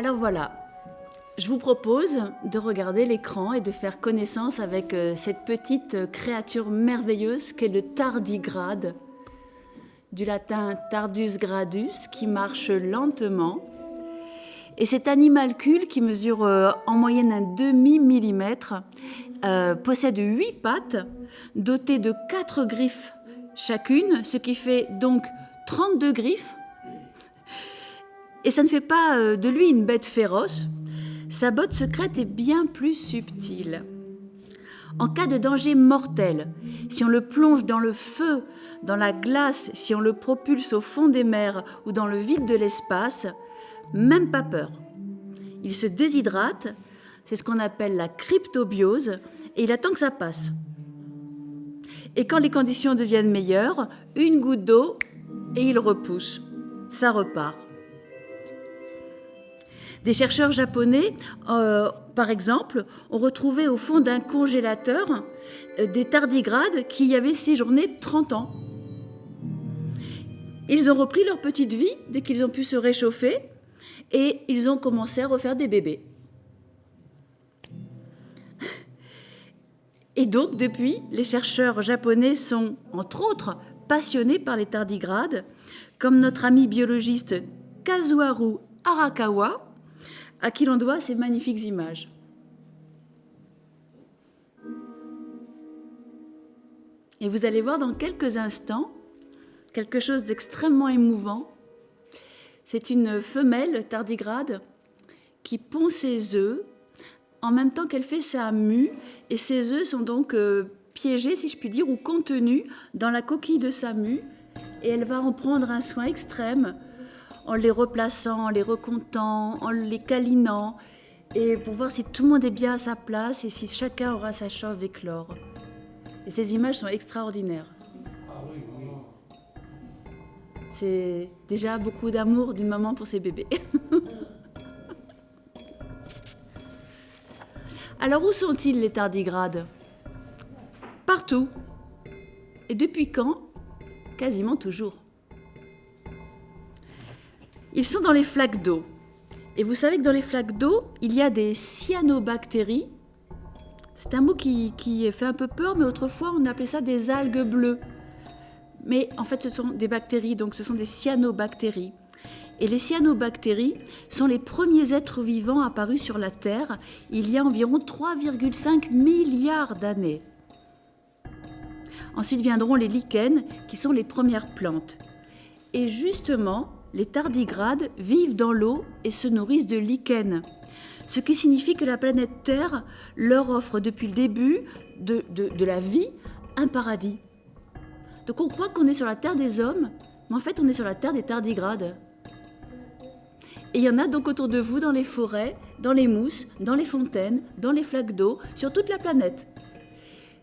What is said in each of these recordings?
Alors voilà, je vous propose de regarder l'écran et de faire connaissance avec cette petite créature merveilleuse qu'est le tardigrade, du latin tardus gradus, qui marche lentement. Et cet animalcule qui mesure en moyenne un demi-millimètre possède 8 pattes dotées de 4 griffes chacune, ce qui fait donc 32 griffes. Et ça ne fait pas de lui une bête féroce. Sa botte secrète est bien plus subtile. En cas de danger mortel, si on le plonge dans le feu, dans la glace, si on le propulse au fond des mers ou dans le vide de l'espace, même pas peur. Il se déshydrate, c'est ce qu'on appelle la cryptobiose, et il attend que ça passe. Et quand les conditions deviennent meilleures, une goutte d'eau et il repousse. Ça repart. Des chercheurs japonais, par exemple, ont retrouvé au fond d'un congélateur des tardigrades qui y avaient séjourné 30 ans. Ils ont repris leur petite vie dès qu'ils ont pu se réchauffer et ils ont commencé à refaire des bébés. Et donc, depuis, les chercheurs japonais sont, entre autres, passionnés par les tardigrades, comme notre ami biologiste Kazuharu Arakawa, à qui l'on doit ces magnifiques images. Et vous allez voir dans quelques instants quelque chose d'extrêmement émouvant. C'est une femelle tardigrade qui pond ses œufs en même temps qu'elle fait sa mue, et ses œufs sont donc piégés, si je puis dire, ou contenus dans la coquille de sa mue, et elle va en prendre un soin extrême en les replaçant, en les recomptant, en les câlinant, et pour voir si tout le monde est bien à sa place et si chacun aura sa chance d'éclore. Et ces images sont extraordinaires. C'est déjà beaucoup d'amour d'une maman pour ses bébés. Alors où sont-ils les tardigrades ? Partout. Et depuis quand ? Quasiment toujours. Ils sont dans les flaques d'eau. Et vous savez que dans les flaques d'eau, il y a des cyanobactéries. C'est un mot qui fait un peu peur, mais autrefois on appelait ça des algues bleues. Mais en fait, ce sont des bactéries, donc ce sont des cyanobactéries. Et les cyanobactéries sont les premiers êtres vivants apparus sur la Terre il y a environ 3,5 milliards d'années. Ensuite viendront les lichens, qui sont les premières plantes. Et justement, les tardigrades vivent dans l'eau et se nourrissent de lichens, ce qui signifie que la planète Terre leur offre depuis le début de la vie un paradis. Donc on croit qu'on est sur la terre des hommes, mais en fait on est sur la terre des tardigrades. Et il y en a donc autour de vous dans les forêts, dans les mousses, dans les fontaines, dans les flaques d'eau, sur toute la planète.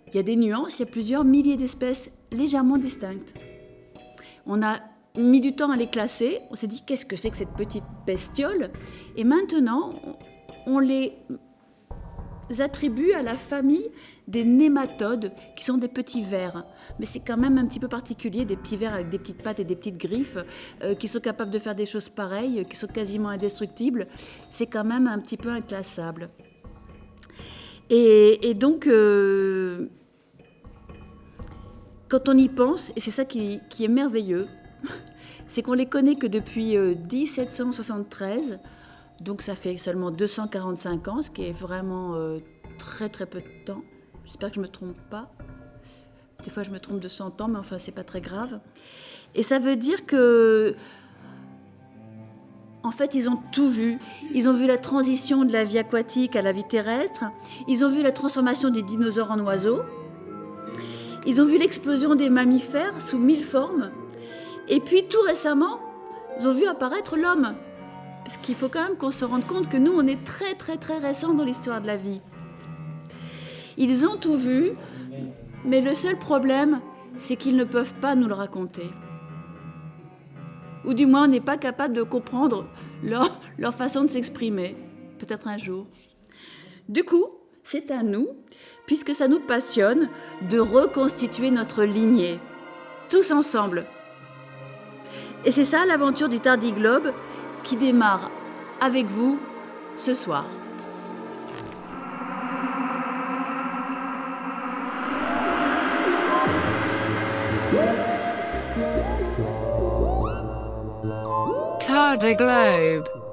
Il y a des nuances, il y a plusieurs milliers d'espèces légèrement distinctes. On a mis du temps à les classer, on s'est dit qu'est-ce que c'est que cette petite bestiole ? Et maintenant, on les attribue à la famille des nématodes, qui sont des petits vers. Mais c'est quand même un petit peu particulier, des petits vers avec des petites pattes et des petites griffes, qui sont capables de faire des choses pareilles, qui sont quasiment indestructibles. C'est quand même un petit peu inclassable. Et donc, quand on y pense, et c'est ça qui est merveilleux, c'est qu'on les connaît que depuis 1773, donc ça fait seulement 245 ans, ce qui est vraiment très très peu de temps. J'espère que je ne me trompe pas. Des fois je me trompe de 100 ans, mais enfin c'est pas très grave. Et ça veut dire que, en fait, ils ont tout vu. Ils ont vu la transition de la vie aquatique à la vie terrestre. Ils ont vu la transformation des dinosaures en oiseaux. Ils ont vu l'explosion des mammifères sous 1000 formes. Et puis tout récemment, ils ont vu apparaître l'homme. Parce qu'il faut quand même qu'on se rende compte que nous, on est très très très récents dans l'histoire de la vie. Ils ont tout vu, mais le seul problème, c'est qu'ils ne peuvent pas nous le raconter. Ou du moins, on n'est pas capable de comprendre leur façon de s'exprimer. Peut-être un jour. Du coup, c'est à nous, puisque ça nous passionne, de reconstituer notre lignée. Tous ensemble. Et c'est ça l'aventure du Tardiglobe, qui démarre avec vous ce soir. Tardiglobe.